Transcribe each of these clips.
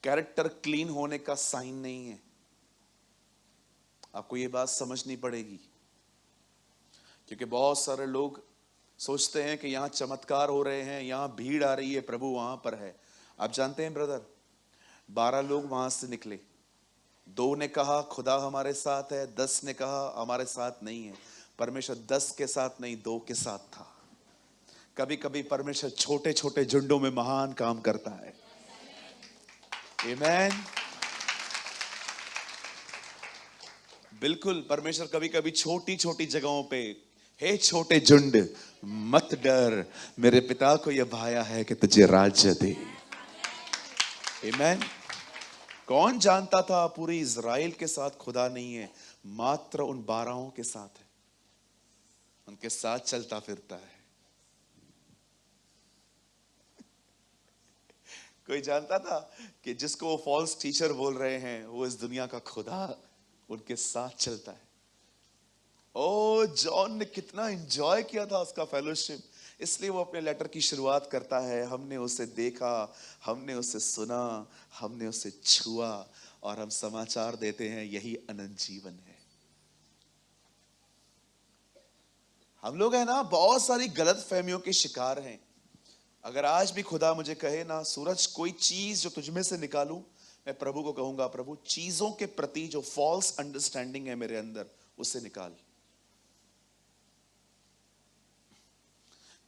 Character clean होने का sign नहीं है। आपको ये बात समझनी पड़ेगी, क्योंकि बहुत सारे लोग सोचते हैं कि यहां चमत्कार हो रहे हैं, यहां भीड़ आ रही है, प्रभु वहां पर है। आप जानते हैं ब्रदर, 12 लोग वहां से निकले, 2 ने कहा खुदा हमारे साथ है, 10 ने कहा हमारे साथ नहीं है। परमेश्वर 10 के साथ नहीं, 2 के साथ था। कभी कभी परमेश्वर छोटे छोटे झुंडों में महान काम करता है। आमेन। बिल्कुल, परमेश्वर कभी कभी छोटी छोटी जगहों पे, हे छोटे झुंड मत डर, मेरे पिता को यह भाया है कि तुझे राज्य दे। आमेन। कौन जानता था पूरी इज़राइल के साथ खुदा नहीं है, मात्र उन 12 के साथ है, उनके साथ चलता फिरता है। कोई जानता था कि जिसको वो फॉल्स टीचर बोल रहे हैं वो इस दुनिया का खुदा उनके साथ चलता है। ओ, जॉन ने कितना एंजॉय किया था उसका फेलोशिप, इसलिए वो अपने लेटर की शुरुआत करता है, हमने उसे देखा, हमने उसे सुना, हमने उसे छुआ, और हम समाचार देते हैं, यही अनंत जीवन है। हम लोग है ना, बहुत सारी गलत फहमियों के शिकार हैं। अगर आज भी खुदा मुझे कहे ना, सूरज कोई चीज जो तुझमें से निकालूं, मैं प्रभु को कहूंगा, प्रभु चीजों के प्रति जो फॉल्स अंडरस्टैंडिंग है मेरे अंदर, उससे निकाल।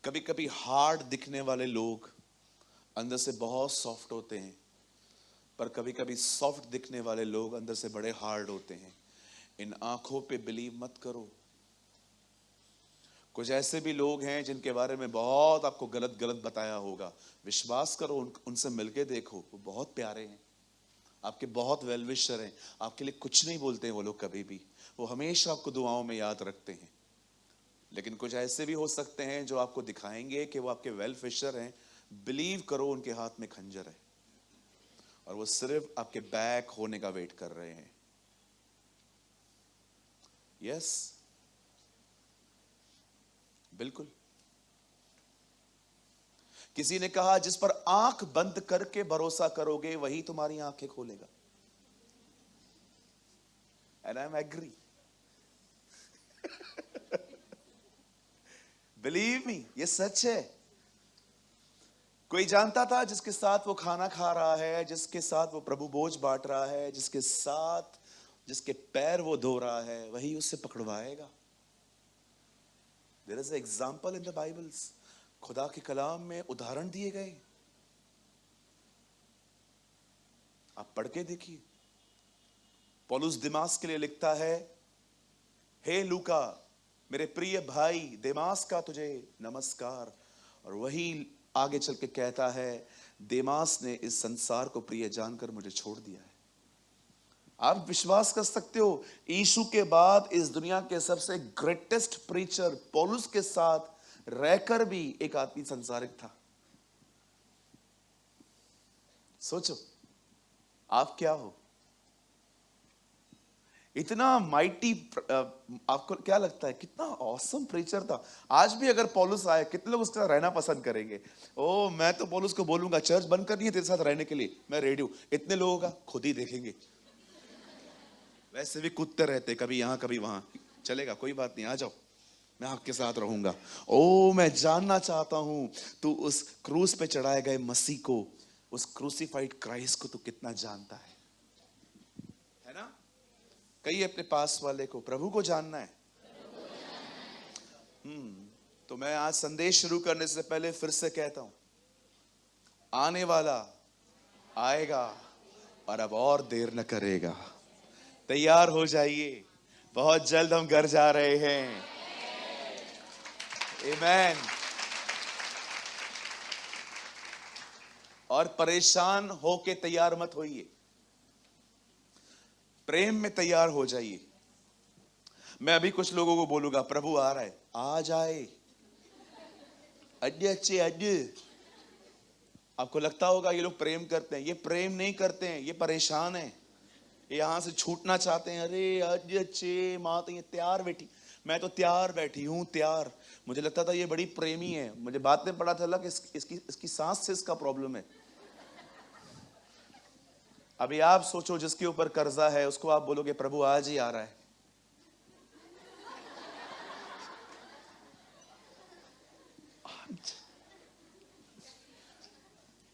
कभी कभी हार्ड दिखने वाले लोग अंदर से बहुत सॉफ्ट होते हैं, पर कभी कभी सॉफ्ट दिखने वाले लोग अंदर से बड़े हार्ड होते हैं। इन आंखों पे बिलीव मत करो। कुछ ऐसे भी लोग हैं जिनके बारे में बहुत आपको गलत गलत बताया होगा, विश्वास करो, उनसे मिलके देखो, वो बहुत प्यारे हैं, आपके बहुत वेल विशर हैं, आपके लिए कुछ नहीं बोलते हैं वो लोग कभी भी, वो हमेशा आपको दुआओं में याद रखते हैं। लेकिन कुछ ऐसे भी हो सकते हैं जो आपको दिखाएंगे कि वो आपके वेल विशर हैं, बिलीव करो उनके हाथ में खंजर है और वो सिर्फ आपके बैक होने का वेट कर रहे हैं। यस, बिल्कुल। किसी ने कहा, जिस पर आंख बंद करके भरोसा करोगे वही तुम्हारी आंखें खोलेगा। And I am agree. Believe me, ये सच है। कोई जानता था जिसके साथ वो खाना खा रहा है, जिसके साथ वो प्रभु भोज बांट रहा है, जिसके साथ जिसके पैर वो धो रहा है, वही उससे पकड़वाएगा। There is example in the Bibles, खुदा के कलाम में उदाहरण दिए गए, आप पढ़ के देखिए। पौलुस दिमास के लिए लिखता है, हे लूका मेरे प्रिय भाई देमास का तुझे नमस्कार, और वही आगे चल के कहता है, देमास ने इस संसार को प्रिय जानकर मुझे छोड़ दिया है। आप विश्वास कर सकते हो, यीशु के बाद इस दुनिया के सबसे ग्रेटेस्ट प्रीचर पौलुस के साथ रहकर भी एक आदमी संसारिक था। सोचो आप क्या हो, इतना माइटी। आपको क्या लगता है कितना ऑसम प्रीचर था? आज भी अगर पौलुस आए, कितने लोग उसके साथ रहना पसंद करेंगे? ओ, मैं तो पौलुस को बोलूंगा चर्च बंद करनी है तेरे साथ रहने के लिए, मैं रेडी हूं। इतने लोगों का खुद ही देखेंगे, वैसे भी कूदते रहते, कभी यहां कभी वहां, चलेगा कोई बात नहीं, आ जाओ मैं आपके साथ रहूंगा। ओ, मैं जानना चाहता हूं तू उस क्रूस पे चढ़ाए गए मसीह को, उस क्रूसिफाइड क्राइस्ट को तू कितना जानता है ना? कहिए अपने पास वाले को, प्रभु को जानना है। तो मैं आज संदेश शुरू करने से पहले फिर से कहता हूं, आने वाला आएगा और अब और देर न करेगा। तैयार हो जाइए, बहुत जल्द हम घर जा रहे हैं। आमेन। और परेशान होके तैयार मत होइए, प्रेम में तैयार हो जाइए। मैं अभी कुछ लोगों को बोलूंगा प्रभु आ रहा है, आ जाए अच्छे अड्डे। आपको लगता होगा ये लोग प्रेम करते हैं, ये प्रेम नहीं करते हैं, ये परेशान हैं, यहां से छूटना चाहते हैं। अरे अच्छे माँ तो ये तैयार बैठी, मैं तो तैयार बैठी हूं, तैयार। मुझे लगता था ये बड़ी प्रेमी है, मुझे बाद में पता चला कि इसकी सांस से इसका प्रॉब्लम है। अभी आप सोचो, जिसके ऊपर कर्जा है उसको आप बोलोगे प्रभु आज ही आ रहा है,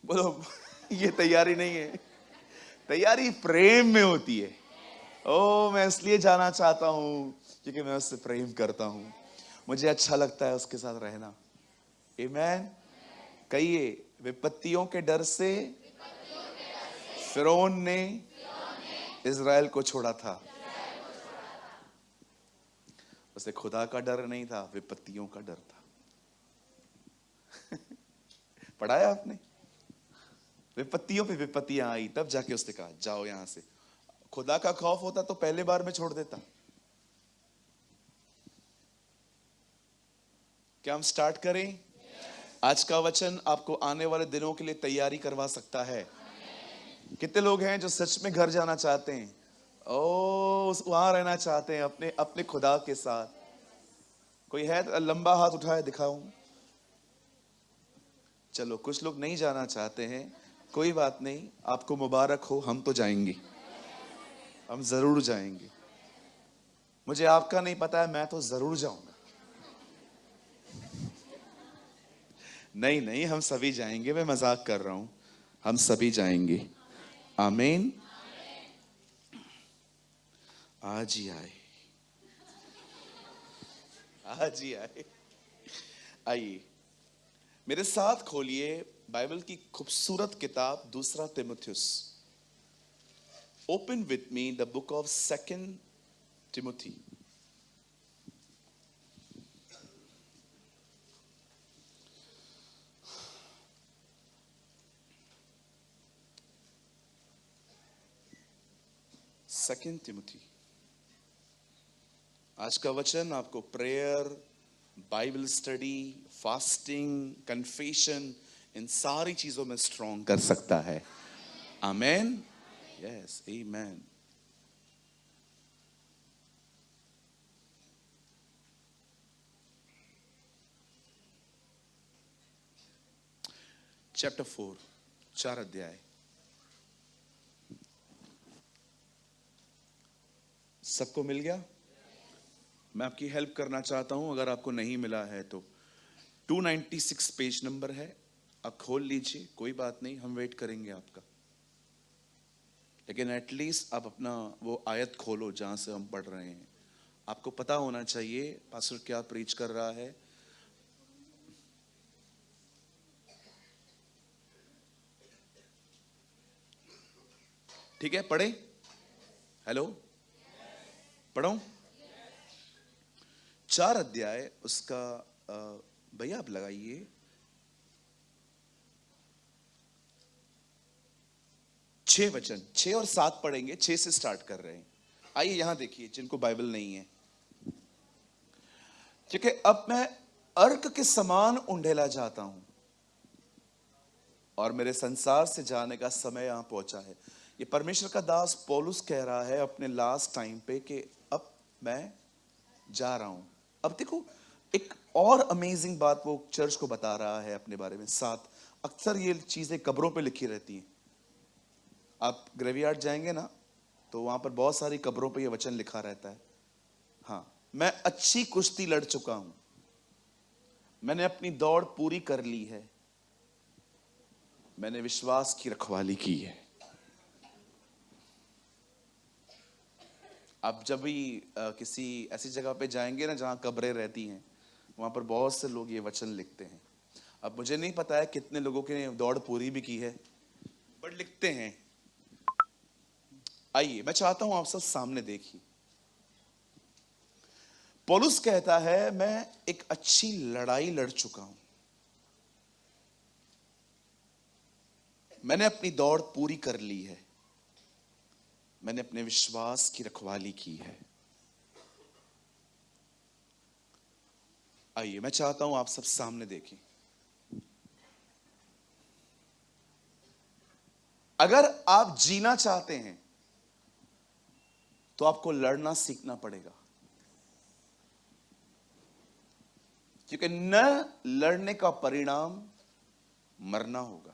बोलो ये तैयारी नहीं है। तैयारी प्रेम में होती है। ओ मैं इसलिए जाना चाहता हूं क्योंकि मैं उससे प्रेम करता हूं, मुझे अच्छा लगता है उसके साथ रहना। आमीन। कहिए, विपत्तियों के डर से फिरौन ने इज़राइल को छोड़ा था। उसे खुदा का डर नहीं था, विपत्तियों का डर था। पढ़ाया आपने? विपत्तियों पे विपत्तियां आई, तब जाके उसने कहा जाओ यहां से। खुदा का खौफ होता तो पहले बार में छोड़ देता। क्या हम स्टार्ट करें? आज का वचन आपको आने वाले दिनों के लिए तैयारी करवा सकता है। कितने लोग हैं जो सच में घर जाना चाहते हैं, ओ वहां रहना चाहते हैं अपने अपने खुदा के साथ? कोई है? लंबा हाथ उठाए दिखाऊं। चलो, कुछ लोग नहीं जाना चाहते हैं, कोई बात नहीं, आपको मुबारक हो, हम तो जाएंगे, हम जरूर जाएंगे। मुझे आपका नहीं पता है, मैं तो जरूर जाऊंगा। नहीं नहीं, हम सभी जाएंगे, मैं मजाक कर रहा हूं, हम सभी जाएंगे। आमीन। आज ही आए, आज ही आए। आइए मेरे साथ खोलिए बाइबल की खूबसूरत किताब दूसरा तिमुथियुस। Open with me the book of second Timothy. Second Timothy. आज का वचन आपको prayer, Bible study, fasting, confession, इन सारी चीजों में स्ट्रॉन्ग कर सकता है। आमेन। यस, आमेन। चैप्टर 4, 4 अध्याय। सबको मिल गया? मैं आपकी हेल्प करना चाहता हूं, अगर आपको नहीं मिला है तो 296 पेज नंबर है, आप खोल लीजिए, कोई बात नहीं, हम वेट करेंगे आपका। लेकिन एटलीस्ट आप अपना वो आयत खोलो जहां से हम पढ़ रहे हैं। आपको पता होना चाहिए पास्टर क्या प्रीच कर रहा है। ठीक है, पढ़े? हेलो, पढ़ो। 4 अध्याय उसका, भैया आप लगाइए। 6 वचन, 6 और 7 पढ़ेंगे, 6 से स्टार्ट कर रहे हैं। आइए यहां देखिए, जिनको बाइबल नहीं है। क्योंकि अब मैं अर्क के समान उंडेला जाता हूं और मेरे संसार से जाने का समय यहां पहुंचा है। ये परमेश्वर का दास पौलुस कह रहा है अपने लास्ट टाइम पे कि अब मैं जा रहा हूं। अब देखो, एक और अमेजिंग बात वो चर्च को बता रहा है अपने बारे में। 7, अक्सर ये चीजें कब्रों पे लिखी रहती हैं। आप ग्रेवयार्ड जाएंगे ना, तो वहां पर बहुत सारी कब्रों पे ये वचन लिखा रहता है। हाँ, मैं अच्छी कुश्ती लड़ चुका हूं, मैंने अपनी दौड़ पूरी कर ली है, मैंने विश्वास की रखवाली की है। आप जब भी किसी ऐसी जगह पे जाएंगे ना जहां कब्रें रहती हैं, वहां पर बहुत से लोग ये वचन लिखते हैं। अब मुझे नहीं पता है कितने लोगों की दौड़ पूरी भी की है, बट लिखते हैं। आइए, मैं चाहता हूं आप सब सामने देखिए। पौलुस कहता है मैं एक अच्छी लड़ाई लड़ चुका हूं, मैंने अपनी दौड़ पूरी कर ली है, मैंने अपने विश्वास की रखवाली की है। आइए, मैं चाहता हूं आप सब सामने देखें। अगर आप जीना चाहते हैं तो आपको लड़ना सीखना पड़ेगा, क्योंकि न लड़ने का परिणाम मरना होगा।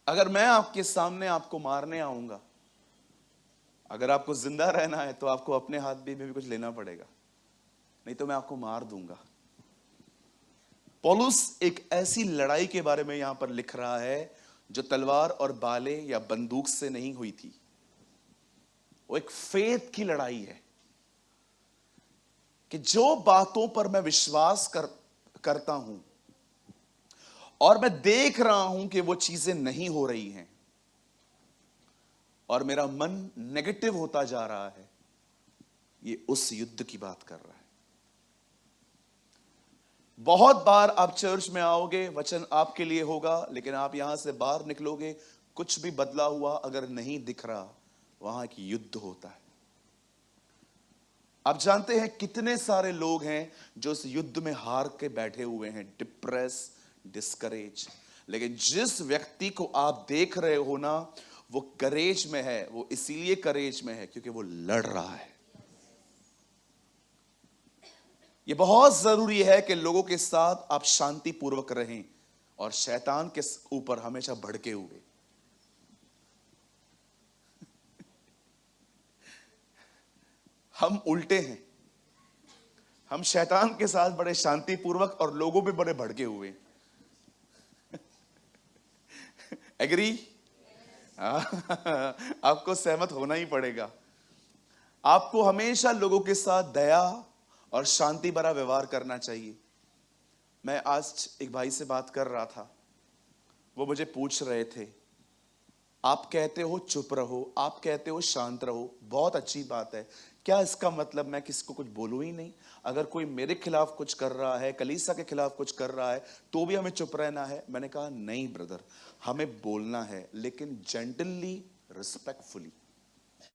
अगर मैं आपके सामने आपको मारने आऊंगा, अगर आपको जिंदा रहना है तो आपको अपने हाथ में भी कुछ लेना पड़ेगा, नहीं तो मैं आपको मार दूंगा। पौलुस एक ऐसी लड़ाई के बारे में यहां पर लिख रहा है जो तलवार और भाले या बंदूक से नहीं हुई थी। वो एक फेथ की लड़ाई है कि जो बातों पर मैं विश्वास करता हूं और मैं देख रहा हूं कि वो चीजें नहीं हो रही हैं और मेरा मन नेगेटिव होता जा रहा है, ये उस युद्ध की बात कर रहा है। बहुत बार आप चर्च में आओगे, वचन आपके लिए होगा, लेकिन आप यहां से बाहर निकलोगे, कुछ भी बदला हुआ अगर नहीं दिख रहा, वहां की युद्ध होता है। आप जानते हैं कितने सारे लोग हैं जो इस युद्ध में हार के बैठे हुए हैं, डिप्रेस, डिस्करेज। लेकिन जिस व्यक्ति को आप देख रहे हो ना, वो करेज में है। वो इसीलिए करेज में है क्योंकि वो लड़ रहा है। ये बहुत जरूरी है कि लोगों के साथ आप शांतिपूर्वक रहें और शैतान के ऊपर हमेशा भड़के हुए। हम उल्टे हैं, हम शैतान के साथ बड़े शांतिपूर्वक और लोगों पे बड़े भड़के हुए। एग्री? आपको सहमत होना ही पड़ेगा। आपको हमेशा लोगों के साथ दया और शांति भरा व्यवहार करना चाहिए। मैं आज एक भाई से बात कर रहा था, वो मुझे पूछ रहे थे, आप कहते हो चुप रहो, आप कहते हो शांत रहो, बहुत अच्छी बात है, क्या इसका मतलब मैं किसको कुछ बोलूं ही नहीं? अगर कोई मेरे खिलाफ कुछ कर रहा है, कलीसिया के खिलाफ कुछ कर रहा है, तो भी हमें चुप रहना है? मैंने कहा नहीं ब्रदर, हमें बोलना है, लेकिन जेंटली, रिस्पेक्टफुली।